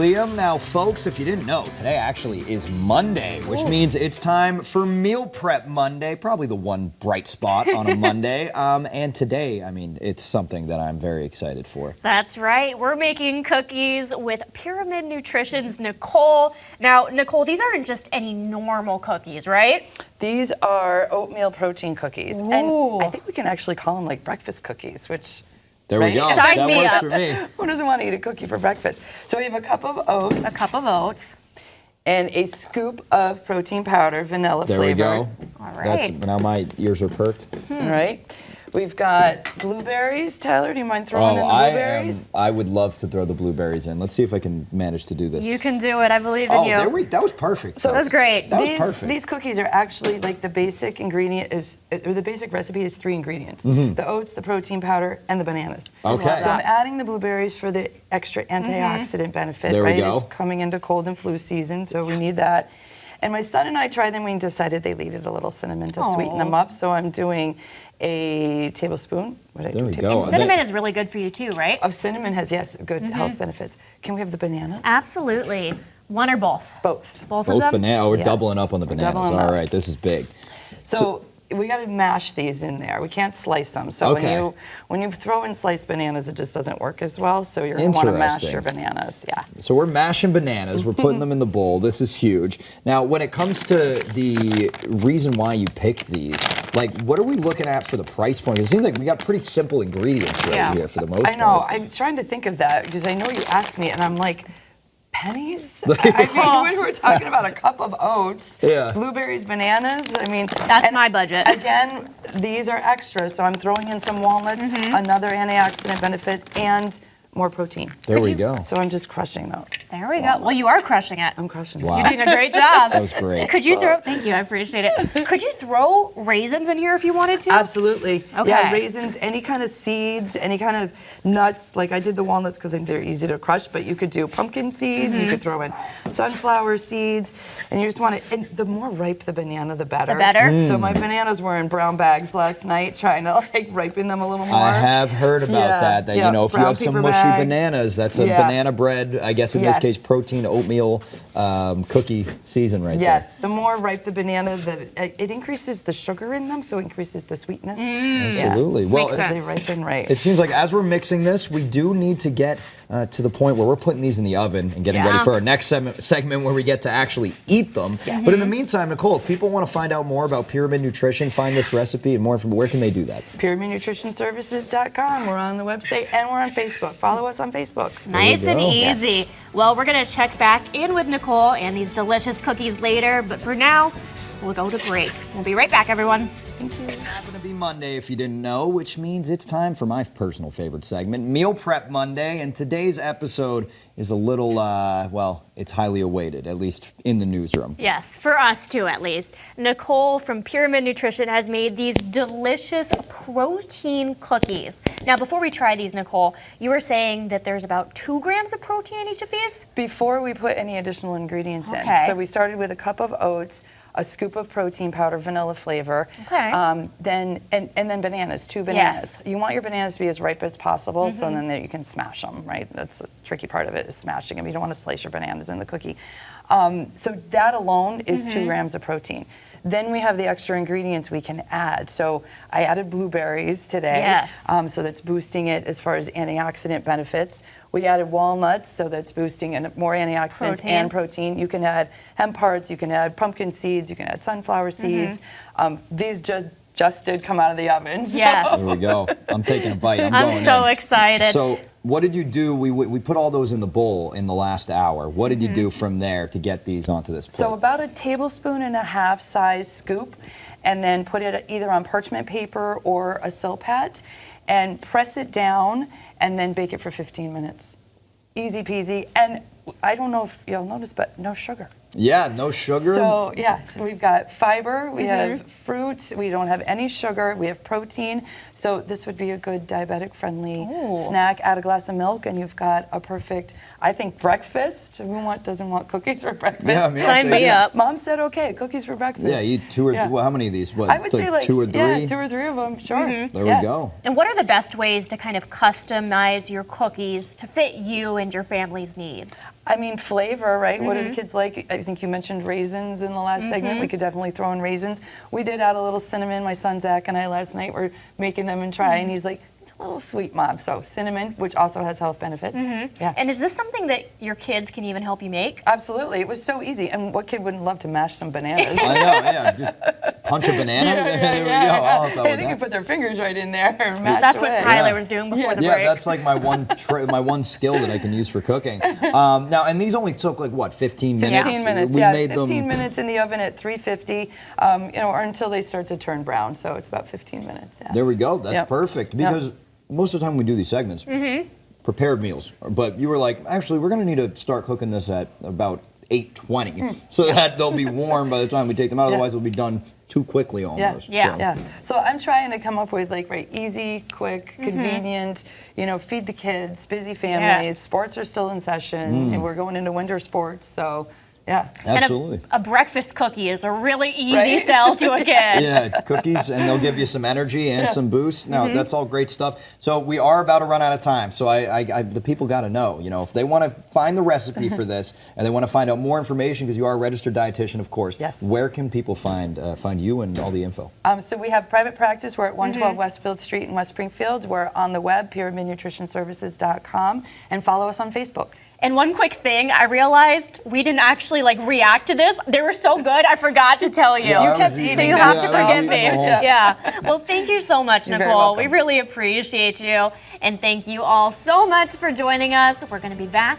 Liam. Now, folks, if you didn't know, today actually is Monday, which means it's time for Meal Prep Monday, probably the one bright spot on a Monday. And today, I mean, it's something that I'm very excited for. That's right. We're making cookies with Pyramid Nutrition's Nicole. Now, Nicole, these aren't just any normal cookies, right? These are oatmeal protein cookies. Ooh. And I think we can actually call them like breakfast cookies, which... There we go. Sign That me works up. for me. Who doesn't want to eat a cookie for breakfast? So we have a cup of oats. A cup of oats. And a scoop of protein powder, vanilla There flavor. we go. All right. Now my ears are perked. All right. We've got blueberries. Tyler, do you mind throwing in the blueberries? I would love to throw the blueberries in. Let's see if I can manage to do this. You can do it. I believe in you. That was perfect. So That was great. That was perfect. These cookies are actually like the basic ingredient or the basic recipe is 3 ingredients. The oats, the protein powder, and the bananas. Okay. So I'm adding the blueberries for the extra antioxidant benefit, There we right? go. It's coming into cold and flu season, so we need that. And my son and I tried them. We decided they needed a little cinnamon to sweeten them up. So I'm doing a tablespoon. There we go. Cinnamon is really good for you too, right? Of cinnamon has, yes, good health benefits. Can we have the banana? Absolutely. One or both? Both. Both of Both them? bananas. Oh, we're Yes. doubling up on the bananas. Doubling All up. right, this is big. So we got to mash these in there. We can't slice them. So Okay. when you throw in sliced bananas, it just doesn't work as well. So you're going to want to mash your bananas. Yeah. So we're mashing bananas. We're putting them in the bowl. This is huge. Now, when it comes to the reason why you picked these, like, what are we looking at for the price point? It seems like we got pretty simple ingredients right here for the most part. I know. I'm trying to think of that because I know you asked me, and I'm like, pennies? I mean, when we're talking about a cup of oats, blueberries, bananas, I mean... That's my budget. Again, these are extra, so I'm throwing in some walnuts, another antioxidant benefit, and more protein. There we go. So I'm just crushing those. There we go. Well, you are crushing it. I'm crushing it. Wow. You're doing a great job. That was great. Could you throw, thank you, I appreciate it. Could you throw raisins in here if you wanted to? Absolutely. Okay. Yeah, raisins, any kind of seeds, any kind of nuts. Like I did the walnuts because I think they're easy to crush, but you could do pumpkin seeds, you could throw in sunflower seeds, and you just want to, and the more ripe the banana, the better. The better? So my bananas were in brown bags last night, trying to like ripen them a little more. I have heard about that, you know, if you have some mushy bananas, that's a banana bread, I guess in this case, protein oatmeal cookie season right there. Yes, the more ripe the banana, it increases the sugar in them, so it increases the sweetness. Absolutely. Yeah. Well, They ripen right. it seems like as we're mixing this, we do need to get to the point where we're putting these in the oven and getting ready for our next segment where we get to actually eat them. But in the meantime, Nicole, if people want to find out more about Pyramid Nutrition, find this recipe and more information, where can they do that? PyramidNutritionServices.com. We're on the website and we're on Facebook. Follow us on Facebook. Nice and go. easy. Well, we're going to check back in with Nicole and these delicious cookies later, but for now, we'll go to break. We'll be right back, everyone. Thank you. It's going to be Monday if you didn't know, which means it's time for my personal favorite segment, Meal Prep Monday. And today's episode is a little, well, it's highly awaited, at least in the newsroom. Yes, for us too, at least. Nicole from Pyramid Nutrition has made these delicious protein cookies. Now, before we try these, Nicole, you were saying that there's about 2 grams of protein in each of these? Before we put any additional ingredients in. Okay. So we started with a cup of oats, a scoop of protein powder, vanilla flavor. Okay. Then bananas, 2 bananas. Yes. You want your bananas to be as ripe as possible, so then that you can smash them, right? That's the tricky part of it, is smashing them. You don't want to slice your bananas in the cookie. So that alone is 2 grams of protein. Then we have the extra ingredients we can add. So I added blueberries today. Yes. So that's boosting it as far as antioxidant benefits. We added walnuts, so that's boosting more antioxidants and protein. You can add hemp hearts, you can add pumpkin seeds, you can add sunflower seeds. These just did come out of the oven. So. Yes. There we go. I'm taking a bite. I'm so excited. So what did you do? We put all those in the bowl in the last hour. What did you do from there to get these onto this plate? So about a tablespoon and a half size scoop, and then put it either on parchment paper or a Silpat, and press it down, and then bake it for 15 minutes. Easy peasy. And I don't know if you'll notice, but no sugar. Yeah, no sugar. So yeah, so we've got fiber, we have fruit, we don't have any sugar, we have protein. So this would be a good diabetic-friendly snack. Add a glass of milk, and you've got a perfect, I think, breakfast. Who doesn't want cookies for breakfast? Yeah, I mean, Sign me up. Mom said, okay, cookies for breakfast. Yeah, eat 2 or well, how many of these? What, I would say like 2 or 3? Yeah, 2 or 3 of them, sure. There we go. And what are the best ways to kind of customize your cookies to fit you and your family's needs? I mean, flavor, right? What do the kids like? I think you mentioned raisins in the last segment. We could definitely throw in raisins. We did add a little cinnamon. My son Zach and I last night were making them and try, and he's like, it's a little sweet, Mom. So cinnamon, which also has health benefits. Yeah. And is this something that your kids can even help you make? Absolutely. It was so easy. And what kid wouldn't love to mash some bananas? I know, yeah. Just punch a banana. There we go. I'll help out Hey, with they that. can put their fingers right in there and mash That's away. what Tyler Yeah. was doing before the Yeah, break. that's like my one skill that I can use for cooking. Now, and these only took like what, 15 minutes? 15 minutes, We yeah. made 15 them. minutes in the oven at 350, or until they start to turn brown. So it's about 15 minutes. Yeah. There we go. That's Yep. perfect. Because most of the time when we do these segments, prepared meals. But you were like, actually, we're going to need to start cooking this at about 8:20, so that they'll be warm by the time we take them out. Otherwise, they'll be done too quickly almost. Yeah. So. Yeah. So I'm trying to come up with easy, quick, convenient, feed the kids, busy families. Yes. Sports are still in session, and we're going into winter sports. So, yeah. Absolutely. And a breakfast cookie is a really easy Right? sell to a kid. Yeah, cookies, and they'll give you some energy and some boost. Now, that's all great stuff. So we are about to run out of time. So the people got to know, if they want to find the recipe for this and they want to find out more information, because you are a registered dietitian, of course. Yes. Where can people find you and all the info? So we have private practice. We're at 112 Westfield Street in West Springfield. We're on the web, pyramidnutritionservices.com, and follow us on Facebook. And one quick thing, I realized we didn't actually react to this. They were so good, I forgot to tell you. Yeah, I kept was eating So you them. have Yeah, to I was forgive eating me. the whole- Yeah. Well, thank you so much, You're very Nicole. We welcome. really appreciate you. And thank you all so much for joining us. We're going to be back